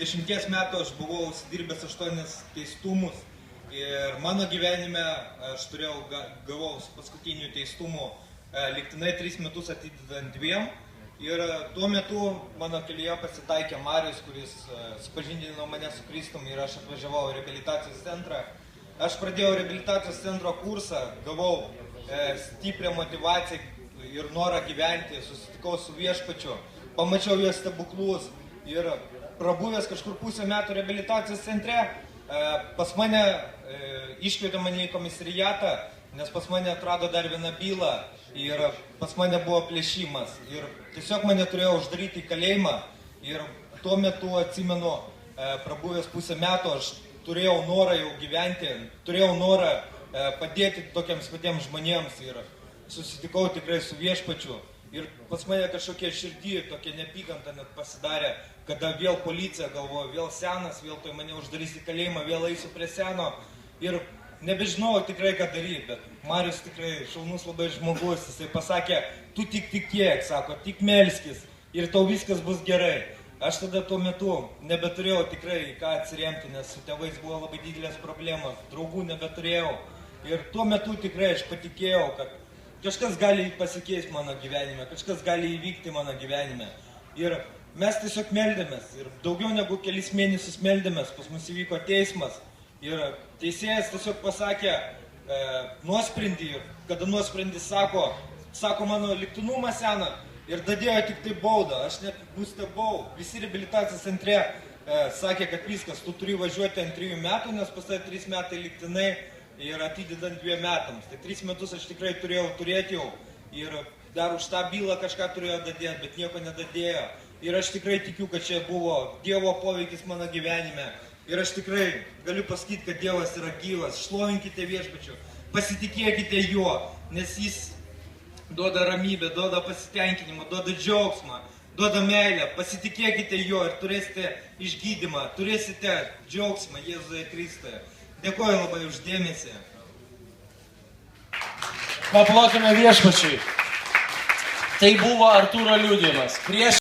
20 metų aš buvau užsidirbęs 8 teistumus ir mano gyvenime aš gavau paskutinių teistumų lygtinai 3 metus atidedant 2. Ir tuo metu mano kelyje pasitaikė Marius, kuris supažindino mane su Kristum ir aš atvažiavau į reabilitacijos centrą. Aš pradėjau reabilitacijos centro kursą, gavau stiprią motivaciją ir norą gyventi, susitikau su viešpačiu, pamačiau jo stebuklus ir prabuvęs kažkur pusę metų reabilitacijos centre, pas mane iškvietė mane į komisariatą, nes pas mane atrado dar vieną bylą ir pas mane buvo plėšimas ir tiesiog mane turėjo uždaryti į kalėjimą ir tuo metu atsimenu, prabuvęs pusę metų, aš turėjau norą jau gyventi, turėjau norą padėti tokiems patiems žmonėms ir susitikau tikrai su viešpačiu ir pas mane kažkokia širdį, tokia neapykanta net pasidarė, kada vėl policija galvoja, vėl senas, vėl tai mane uždarys į kalėjimą, vėl eisiu prie seno ir nebežinau tikrai ką daryti, bet Marius tikrai šaunus labai žmogus, jisai pasakė, tu tik tikėk, sako, tik melskis ir tau viskas bus gerai. Aš tada tuo metu nebeturėjau tikrai ką atsiremti, nes su tėvais buvo labai didelės problemos, draugų nebeturėjau ir tuo metu tikrai aš patikėjau, kad kažkas gali pasikeisti mano gyvenime, kažkas gali įvykti mano gyvenime ir mes tiesiog meldėmės ir daugiau negu kelis mėnesius meldėmės, pas mus įvyko teismas. Ir teisėjas tiesiog pasakė nuosprendį ir kada nuosprendis sako mano lygtinumą seną ir dadėjo tik tai baudą. Aš net nustebau, visi reabilitacijos centre sakė, kad viskas, tu turi važiuoti ant 3 metų, nes pas tai 3 metai lygtinai ir atidedant 2 metams. Tai 3 metus aš tikrai turėjau turėti jau ir dar už tą bylą kažką turėjo dadėti, bet nieko nedadėjo. Ir aš tikrai tikiu, kad čia buvo Dievo poveikis mano gyvenime. Ir aš tikrai galiu pasakyti, kad Dievas yra gyvas, šlovinkite viešpačiu, pasitikėkite juo, nes jis duoda ramybę, duoda pasitenkinimą, duoda džiaugsmą, duoda meilę, pasitikėkite juo ir turėsite išgydymą, turėsite džiaugsmą Jėzuje Kristuje. Dėkoju labai už dėmesį. Paplokime viešpačiui. Tai buvo Artūro liudijimas.